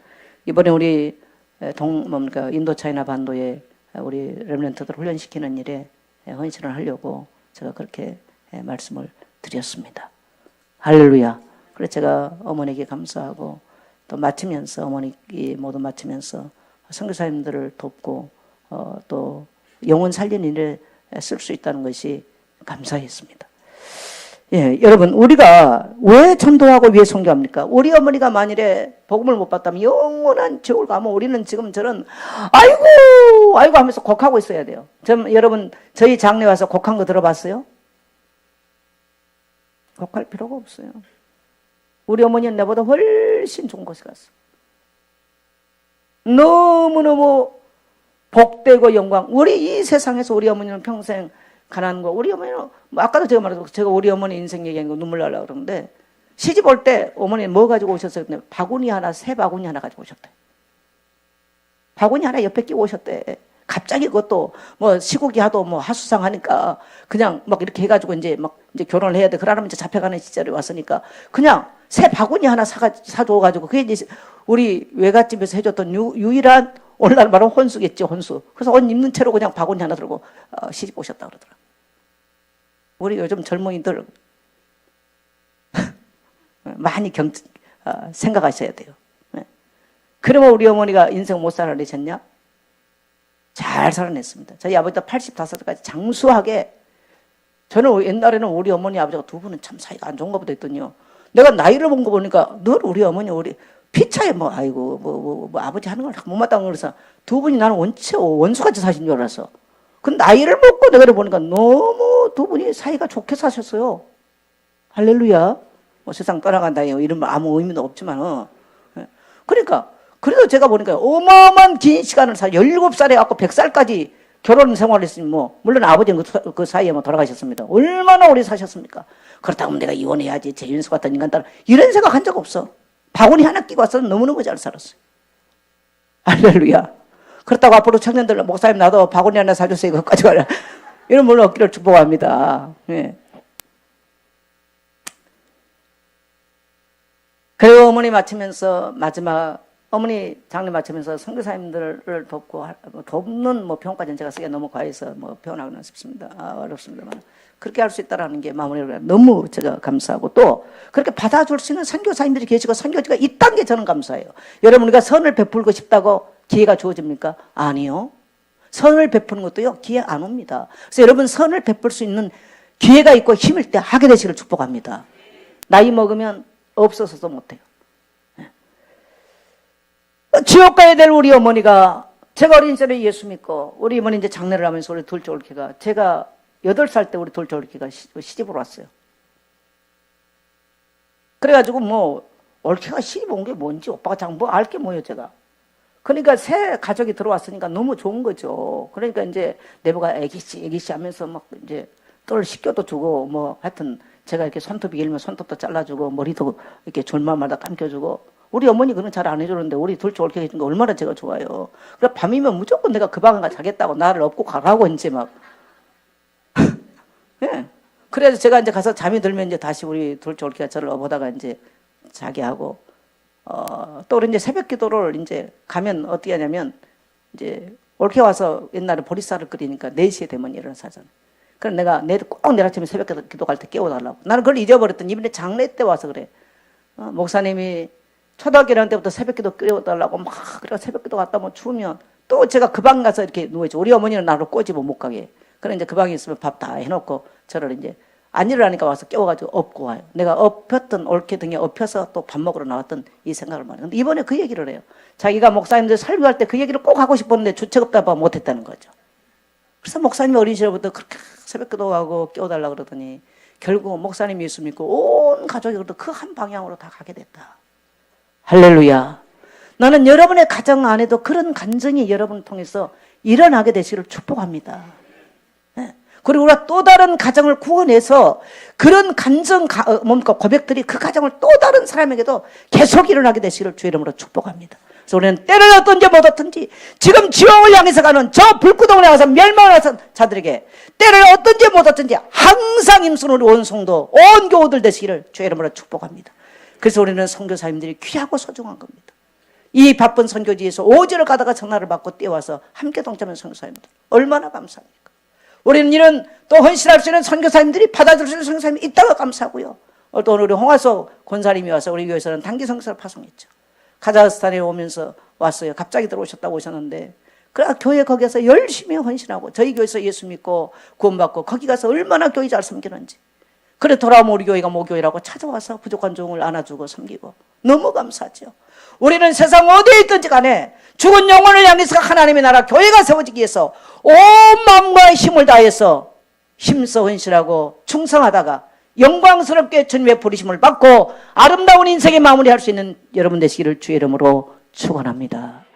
이번에 우리 인도 차이나 반도에 우리 렘넌트들 훈련시키는 일에 헌신을 하려고 제가 그렇게 말씀을 드렸습니다. 할렐루야. 그래서 제가 어머니에게 감사하고 또 마치면서 어머니께 모두 마치면서 선교사님들을 돕고 또 영혼 살리는 일에 쓸 수 있다는 것이 감사했습니다. 예, 여러분 우리가 왜 전도하고 왜 선교합니까? 우리 어머니가 만일에 복음을 못 받다면 영원한 지옥을 가면 우리는 지금 저는 아이고 하면서 곡하고 있어야 돼요. 여러분 저희 장례 와서 곡한 거 들어봤어요? 곡할 필요가 없어요. 우리 어머니는 내보다 훨씬 좋은 곳에 갔어. 너무너무 복되고 영광. 우리 이 세상에서 우리 어머니는 평생 가난한 거. 우리 어머니는 아까도 제가 말했고 제가 우리 어머니 인생 얘기한 거 눈물 나려고 그러는데 시집 올 때 어머니 뭐 가지고 오셨어요? 근데 바구니 하나, 새 바구니 하나 가지고 오셨대. 바구니 하나 옆에 끼고 오셨대. 갑자기 그것도 시국이 하도 하수상 하니까 그냥 막 이렇게 해가지고 이제 결혼을 해야 돼. 그러면 이제 잡혀가는 시절이 왔으니까 그냥 새 바구니 하나 사줘가지고 그게 이제 우리 외갓집에서 해줬던 유일한 오늘날 말하면 혼수겠죠, 혼수. 그래서 옷 입는 채로 그냥 바구니 하나 들고 시집 오셨다 그러더라. 우리 요즘 젊은이들 많이 생각하셔야 돼요. 그러면 우리 어머니가 인생 못 살아내셨냐? 잘 살아냈습니다. 저희 아버지도 85살까지 장수하게. 저는 옛날에는 우리 어머니 아버지가 두 분은 참 사이가 안 좋은가 보다 했더니요. 내가 나이를 본 거 보니까 늘 우리 어머니 피차에 아버지 하는 걸 못마땅한 그래서 두 분이 나는 원수같이 사신 줄 알았어. 그 나이를 먹고 내가 보니까 너무 두 분이 사이가 좋게 사셨어요. 할렐루야. 세상 떠나간다 이런 아무 의미도 없지만 그러니까 그래도 제가 보니까 어마어마한 긴 시간을 17살에 갖고 100살까지 결혼 생활을 했으니 물론 아버지는 그 사이에 돌아가셨습니다. 얼마나 오래 사셨습니까? 그렇다고 내가 이혼해야지 재윤수 같은 인간 따라 이런 생각 한 적 없어. 바구니 하나 끼고 와서 너무너무 잘 살았어요. 할렐루야. 그렇다고 앞으로 청년들 목사님 나도 바구니 하나 사주세요. 그것까지 가라. 이런 물론 얻기를 축복합니다. 예. 그리고 어머니 마치면서 마지막 어머니 장례 마치면서 선교사님들을 돕는 표현까지는 제가 쓰기가 너무 과해서 표현하기는 싶습니다. 어렵습니다만 그렇게 할 수 있다라는 게 마무리를 너무 제가 감사하고 또 그렇게 받아줄 수 있는 선교사님들이 계시고 선교지가 있다는 게 저는 감사해요. 여러분 우리가 선을 베풀고 싶다고 기회가 주어집니까? 아니요. 선을 베푸는 것도요 기회 안 옵니다. 그래서 여러분 선을 베풀 수 있는 기회가 있고 힘일 때 하게 되시기를 축복합니다. 나이 먹으면 없어서도 못해요. 지옥 가야 될 우리 어머니가 제가 어린 시절에 예수 믿고 우리 어머니 이제 장례를 하면서 우리 둘째 올케가 제가 8살 때 우리 둘째 올케가 시집으로 왔어요. 그래가지고 올케가 시집 온 게 뭔지 오빠가 알 게 뭐예요 제가. 그러니까 새 가족이 들어왔으니까 너무 좋은 거죠. 그러니까 이제 내부가 애기씨 하면서 막 이제 똘 씻겨도 주고 뭐 하여튼 제가 이렇게 손톱이 길면 손톱도 잘라주고 머리도 이렇게 졸마마다 감겨주고 우리 어머니 그런 잘 안 해주는데 우리 둘째 옳게 해준 거 얼마나 제가 좋아요. 그래 밤이면 무조건 내가 그 방에 가 자겠다고 나를 업고 가라고 이제 막. 예. 그래서 제가 이제 가서 잠이 들면 이제 다시 우리 둘째 옳게가 저를 업어다가 이제 자게 하고 또 우리 이제 새벽 기도를 이제 가면 어떻게 하냐면 이제 옳게 와서 옛날에 보리쌀을 끓이니까 4시에 되면 일어나서 하잖아요. 그럼 내가 꼭 내일 아침에 새벽 기도 갈 때 깨워달라고. 나는 그걸 잊어버렸더니 이번에 장례 때 와서 그래. 목사님이 초등학교 1학년 때부터 새벽 기도 깨워달라고 막 그래 새벽 기도 갔다 뭐 추우면 또 제가 그 방 가서 이렇게 누워있죠. 우리 어머니는 나를 꼬집어 못 가게. 그래 이제 그 방에 있으면 밥 다 해놓고 저를 이제 안 일어나니까 와서 깨워가지고 업고 와요. 내가 업혔던 옳게 등에 업혀서 또 밥 먹으러 나왔던 이 생각을 말해요. 근데 이번에 그 얘기를 해요. 자기가 목사님들 설교할 때 그 얘기를 꼭 하고 싶었는데 주책 없다 봐 못했다는 거죠. 그래서 목사님이 어린 시절부터 그렇게 새벽 기도하고 깨워달라 그러더니 결국 목사님 예수 믿고 온 가족이 그 한 방향으로 다 가게 됐다. 할렐루야. 나는 여러분의 가정 안에도 그런 간증이 여러분을 통해서 일어나게 되시기를 축복합니다. 그리고 우리가 또 다른 가정을 구원해서 그런 고백들이 그 가정을 또 다른 사람에게도 계속 일어나게 되시기를 주의 이름으로 축복합니다. 그래서 우리는 때를 얻든지 못 얻든지 지금 지옥을 향해서 가는 저 불구덩을 향해서 멸망하는 자들에게 때를 얻든지 못 얻든지 항상 힘쓰는 우리 온 성도 온 교우들 되시기를 주의 이름으로 축복합니다. 그래서 우리는 선교사님들이 귀하고 소중한 겁니다. 이 바쁜 선교지에서 오지를 가다가 전화를 받고 뛰어와서 함께 동참한 선교사님들 얼마나 감사합니까? 우리는 이런 또 헌신할 수 있는 선교사님들이 받아줄 수 있는 선교사님이 있다가 감사하고요. 또 오늘 우리 홍화소 권사님이 와서 우리 교회에서는 단기 선교사를 파송했죠. 카자흐스탄에 오면서 왔어요. 갑자기 들어오셨다고 오셨는데 그래 교회 거기서 열심히 헌신하고 저희 교회에서 예수 믿고 구원받고 거기 가서 얼마나 교회 잘 섬기는지. 그래 돌아오면 우리 교회가 모교회라고 찾아와서 부족한 종을 안아주고 섬기고 너무 감사하죠. 우리는 세상 어디에 있든지 간에 죽은 영혼을 향해서 하나님의 나라 교회가 세워지기 위해서 온 마음과 힘을 다해서 힘써 헌신하고 충성하다가 영광스럽게 주님의 부르심을 받고 아름다운 인생의 마무리할 수 있는 여러분 되시기를 주의 이름으로 축원합니다.